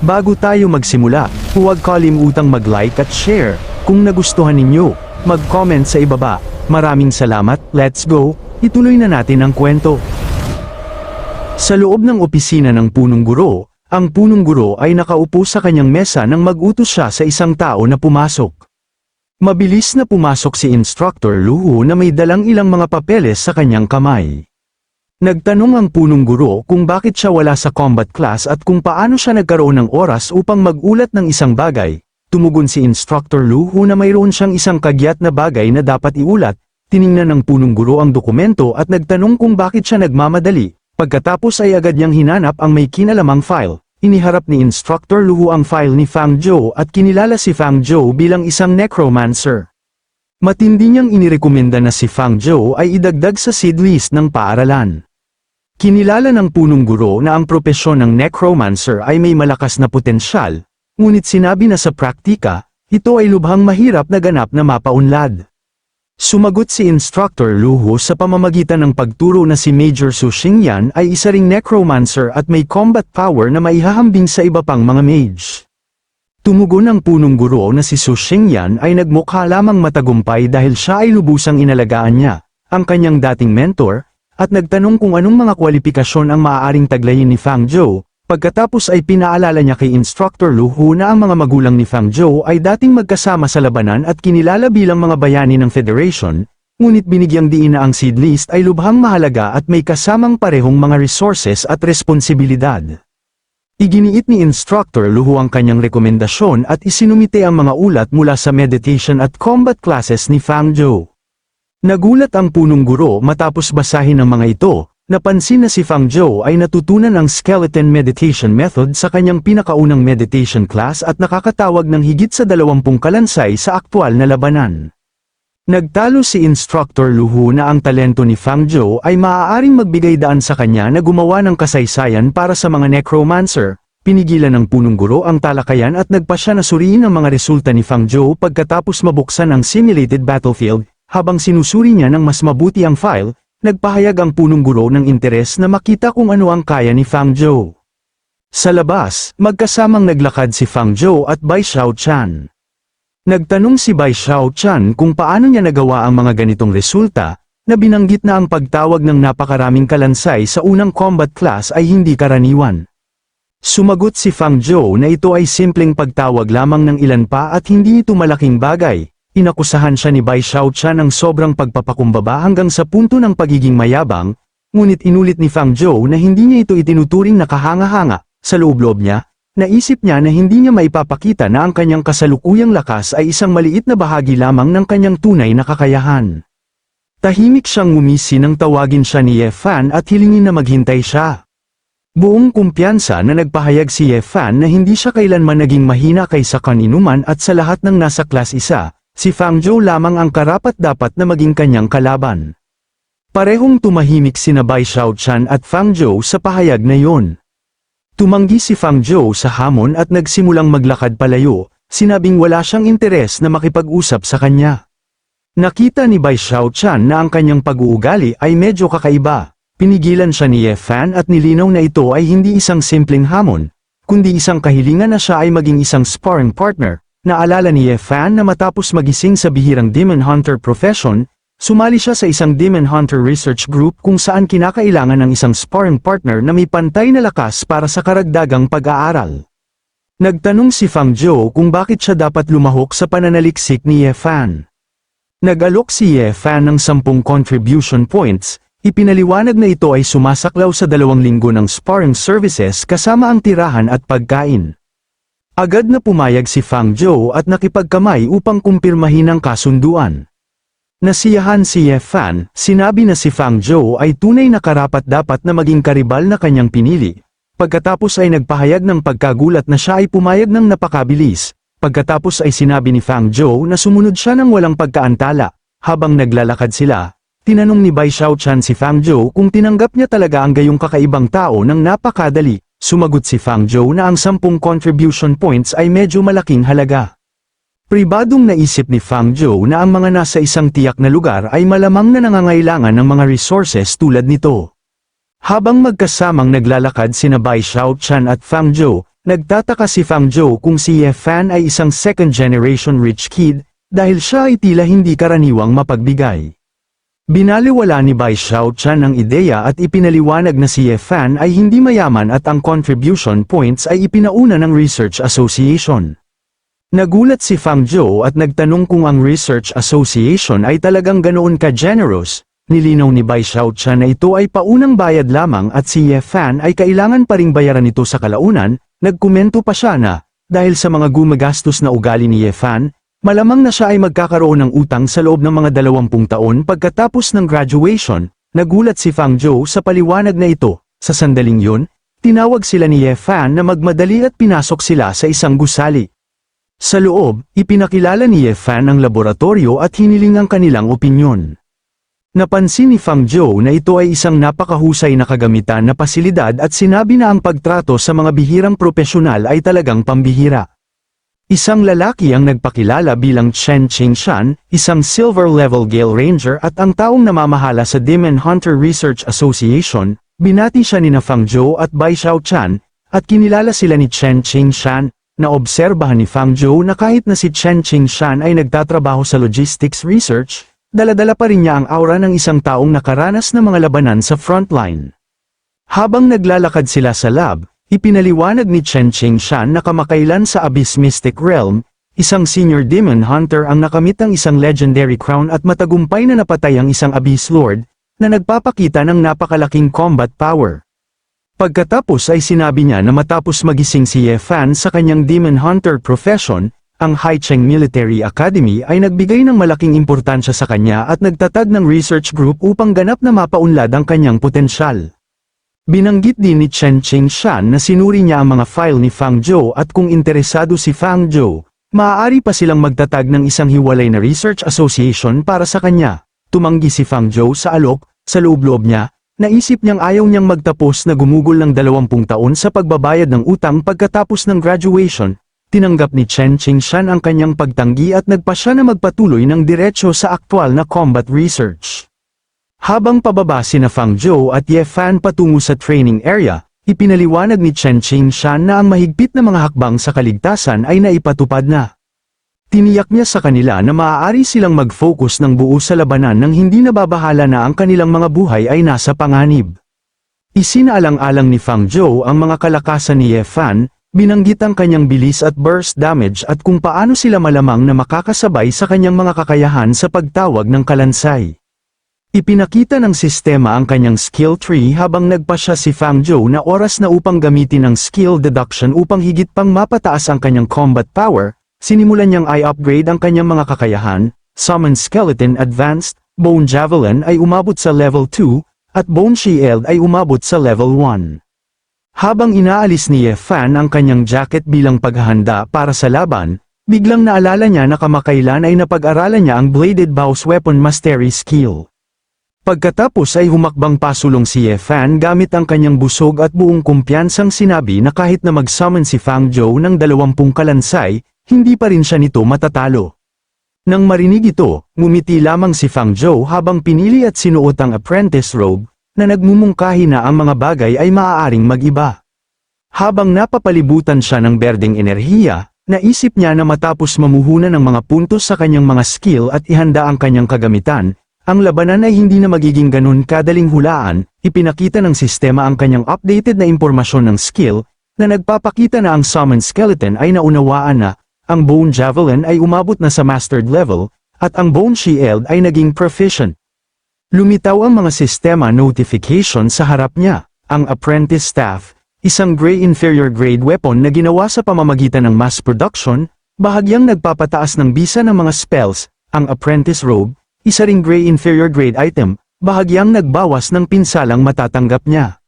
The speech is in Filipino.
Bago tayo magsimula, huwag kalimutang mag-like at share. Kung nagustuhan ninyo, mag-comment sa ibaba. Maraming salamat, let's go, ituloy na natin ang kwento. Sa loob ng opisina ng punong guro, ang punong guro ay nakaupo sa kanyang mesa nang mag-utos siya sa isang tao na pumasok. Mabilis na pumasok si Instructor Luho na may dalang ilang mga papeles sa kanyang kamay. Nagtanong ang punong guro kung bakit siya wala sa combat class at kung paano siya nagkaroon ng oras upang mag-ulat ng isang bagay. Tumugon si Instructor Luho na mayroon siyang isang kagyat na bagay na dapat iulat. Tiningnan ng punong guro ang dokumento at nagtanong kung bakit siya nagmamadali. Pagkatapos ay agad niyang hinanap ang may kinalamang file. Iniharap ni Instructor Luho ang file ni Fang Zhou at kinilala si Fang Zhou bilang isang necromancer. Matindi niyang inirekomenda na si Fang Zhou ay idagdag sa seed list ng paaralan. Kinilala ng punong guro na ang propesyon ng necromancer ay may malakas na potensyal, ngunit sinabi na sa praktika, ito ay lubhang mahirap na ganap na mapaunlad. Sumagot si Instructor Luho sa pamamagitan ng pagturo na si Major Su Xingyan ay isa ring necromancer at may combat power na maihahambing sa iba pang mga mage. Tumugon ang punong guro na si Su Xingyan ay nagmukha lamang matagumpay dahil siya ay lubusang inalagaan niya, ang kanyang dating mentor, at nagtanong kung anong mga kwalifikasyon ang maaaring taglayin ni Fang Zhou. Pagkatapos ay pinaalala niya kay Instructor Luho na ang mga magulang ni Fang Zhou ay dating magkasama sa labanan at kinilala bilang mga bayani ng Federation, ngunit binigyang diin na ang seed list ay lubhang mahalaga at may kasamang parehong mga resources at responsibilidad. Iginiit ni Instructor Luho ang kanyang rekomendasyon at isinumite ang mga ulat mula sa meditation at combat classes ni Fang Zhou. Nagulat ang punong guro matapos basahin ang mga ito. Napansin na si Fang Zhou ay natutunan ang skeleton meditation method sa kanyang pinakaunang meditation class at nakakatawag ng higit sa 20 kalansay sa aktwal na labanan. Nagtalo si Instructor Luho na ang talento ni Fang Zhou ay maaaring magbigay daan sa kanya na gumawa ng kasaysayan para sa mga necromancer. Pinigilan ng punong guro ang talakayan at nagpasya na suriin ang mga resulta ni Fang Zhou pagkatapos mabuksan ang simulated battlefield. Habang sinusuri niya ng mas mabuti ang file, nagpahayag ang punong guro ng interes na makita kung ano ang kaya ni Fang Zhou. Sa labas, magkasamang naglakad si Fang Zhou at Bai Xiaochan. Nagtanong si Bai Xiaochan kung paano niya nagawa ang mga ganitong resulta, na binanggit na ang pagtawag ng napakaraming kalansay sa unang combat class ay hindi karaniwan. Sumagot si Fang Zhou na ito ay simpleng pagtawag lamang ng ilan pa at hindi ito malaking bagay. Inakusahan siya ni Bai Xiaochan ng sobrang pagpapakumbaba hanggang sa punto ng pagiging mayabang, ngunit inulit ni Fang Zhou na hindi niya ito itinuturing na kahanga-hanga. Sa loob-loob niya, naisip niya na hindi niya maipapakita na ang kanyang kasalukuyang lakas ay isang maliit na bahagi lamang ng kanyang tunay na kakayahan. Tahimik siyang ngumisi nang tawagin siya ni Ye Fan at hilingin na maghintay siya. Buong kumpiyansa na nagpahayag si Ye Fan na hindi siya kailanman naging mahina kaysa kaninuman at sa lahat ng nasa class 1. Si Fang Zhou lamang ang karapat-dapat na maging kanyang kalaban. Parehong tumahimik sina Bai Xiaochan at Fang Zhou sa pahayag na yon. Tumanggi si Fang Zhou sa hamon at nagsimulang maglakad palayo, sinabing wala siyang interes na makipag-usap sa kanya. Nakita ni Bai Xiaochan na ang kanyang pag-uugali ay medyo kakaiba. Pinigilan siya ni Ye Fan at nilinaw na ito ay hindi isang simpleng hamon, kundi isang kahilingan na siya ay maging isang sparring partner. Naalala ni Ye Fan na matapos magising sa bihirang Demon Hunter profession, sumali siya sa isang Demon Hunter research group kung saan kinakailangan ng isang sparring partner na may pantay na lakas para sa karagdagang pag-aaral. Nagtanong si Fang Zhou kung bakit siya dapat lumahok sa pananaliksik ni Ye Fan. Nag-alok si Ye Fan ng 10 contribution points, ipinaliwanag na ito ay sumasaklaw sa 2 linggo ng sparring services kasama ang tirahan at pagkain. Agad na pumayag si Fang Zhou at nakipagkamay upang kumpirmahin ang kasunduan. Nasiyahan si Ye Fan, sinabi na si Fang Zhou ay tunay na karapat-dapat na maging karibal na kanyang pinili. Pagkatapos ay nagpahayag ng pagkagulat na siya ay pumayag ng napakabilis. Pagkatapos ay sinabi ni Fang Zhou na sumunod siya ng walang pagkaantala. Habang naglalakad sila, tinanong ni Bai Xiaochan si Fang Zhou kung tinanggap niya talaga ang gayong kakaibang tao ng napakadali. Sumagot si Fang Zhou na ang 10 contribution points ay medyo malaking halaga. Pribadong naisip ni Fang Zhou na ang mga nasa isang tiyak na lugar ay malamang na nangangailangan ng mga resources tulad nito. Habang magkasamang naglalakad sina Bai Xiaochan at Fang Zhou, Nagtataka si Fang Zhou kung si Ye Fan ay isang second-generation rich kid, dahil siya ay tila hindi karaniwang mapagbigay. Binaliwala ni Bai Xiaotian ang ideya at ipinaliwanag na si Ye Fan ay hindi mayaman at ang contribution points ay ipinauna ng Research Association. Nagulat si Fang Zhou at nagtanong kung ang Research Association ay talagang ganoon ka-generous. Nilinaw ni Bai Xiaotian na ito ay paunang bayad lamang at si Ye Fan ay kailangan pa ring bayaran ito sa kalaunan. Nagkomento pa siya na, dahil sa mga gumagastos na ugali ni Ye Fan, malamang na siya ay magkakaroon ng utang sa loob ng mga 20 taon pagkatapos ng graduation. Nagulat si Fang Zhou sa paliwanag na ito. Sa sandaling yun, tinawag sila ni Ye Fan na magmadali at pinasok sila sa isang gusali. Sa loob, ipinakilala ni Ye Fan ang laboratorio at hiniling ang kanilang opinyon. Napansin ni Fang Zhou na ito ay isang napakahusay na kagamitan na pasilidad at sinabi na ang pagtrato sa mga bihirang propesyonal ay talagang pambihira. Isang lalaki ang nagpakilala bilang Chen Qingshan, isang silver-level Gale Ranger at ang taong namamahala sa Demon Hunter Research Association. Binati siya ni Fang Zhou at Bai Xiaotian, at kinilala sila ni Chen Qingshan. Naobserbahan ni Fang Zhou na kahit na si Chen Qingshan ay nagtatrabaho sa logistics research, dala-dala pa rin niya ang aura ng isang taong nakaranas ng mga labanan sa frontline. Habang naglalakad sila sa lab, ipinaliwanag ni Chen Qingshan na kamakailan sa Abyss Mystic Realm, isang senior demon hunter ang nakamit ang isang legendary crown at matagumpay na napatay ang isang Abyss Lord, na nagpapakita ng napakalaking combat power. Pagkatapos ay sinabi niya na matapos magising si Ye Fan sa kanyang demon hunter profession, ang Haicheng Military Academy ay nagbigay ng malaking importansya sa kanya at nagtatag ng research group upang ganap na mapaunlad ang kanyang potensyal. Binanggit din ni Chen Qingshan na sinuri niya ang mga file ni Fang Zhou at kung interesado si Fang Zhou, maaari pa silang magtatag ng isang hiwalay na research association para sa kanya. Tumanggi si Fang Zhou sa alok, sa loob-loob niya, naisip niyang ayaw niyang magtapos na gumugol ng 20 taon sa pagbabayad ng utang pagkatapos ng graduation. Tinanggap ni Chen Qingshan ang kanyang pagtanggi at nagpa siya na magpatuloy ng diretso sa aktwal na combat research. Habang pababa sina Fang Zhou at Ye Fan patungo sa training area, ipinaliwanag ni Chen Qingshan na ang mahigpit na mga hakbang sa kaligtasan ay naipatupad na. Tiniyak niya sa kanila na maaari silang mag-focus ng buo sa labanan nang hindi nababahala na ang kanilang mga buhay ay nasa panganib. Isinaalang-alang ni Fang Zhou ang mga kalakasan ni Ye Fan, binanggit ang kanyang bilis at burst damage at kung paano sila malamang na makakasabay sa kanyang mga kakayahan sa pagtawag ng kalansay. Ipinakita ng sistema ang kanyang skill tree habang nagpasya si Fang Zhou na oras na upang gamitin ang skill deduction upang higit pang mapataas ang kanyang combat power. Sinimulan niyang i-upgrade ang kanyang mga kakayahan. Summon Skeleton Advanced, Bone Javelin ay umabot sa level 2, at Bone Shield ay umabot sa level 1. Habang inaalis ni Ye Fan ang kanyang jacket bilang paghahanda para sa laban, biglang naalala niya na kamakailan ay napag-aralan niya ang Bladed Bow's Weapon Mastery skill. Pagkatapos ay humakbang pasulong si Ye Fan gamit ang kanyang busog at buong kumpiyansang sinabi na kahit na mag-summon si Fang Zhou ng 20 kalansay, hindi pa rin siya nito matatalo. Nang marinig ito, ngumiti lamang si Fang Zhou habang pinili at sinuot ang apprentice robe, na nagmumungkahi na ang mga bagay ay maaaring mag-iba. Habang napapalibutan siya ng berdeng enerhiya, naisip niya na matapos mamuhunan ng mga puntos sa kanyang mga skill at ihanda ang kanyang kagamitan, ang labanan ay hindi na magiging ganun kadaling hulaan. Ipinakita ng sistema ang kanyang updated na impormasyon ng skill, na nagpapakita na ang Summon Skeleton ay naunawaan na, ang Bone Javelin ay umabot na sa Mastered level, at ang Bone Shield ay naging Proficient. Lumitaw ang mga sistema notification sa harap niya. Ang Apprentice Staff, isang gray inferior grade weapon na ginawa sa pamamagitan ng mass production, bahagyang nagpapataas ng bisa ng mga spells. Ang Apprentice Robe, isa ring gray inferior grade item, bahagyang nagbawas ng pinsalang matatanggap niya.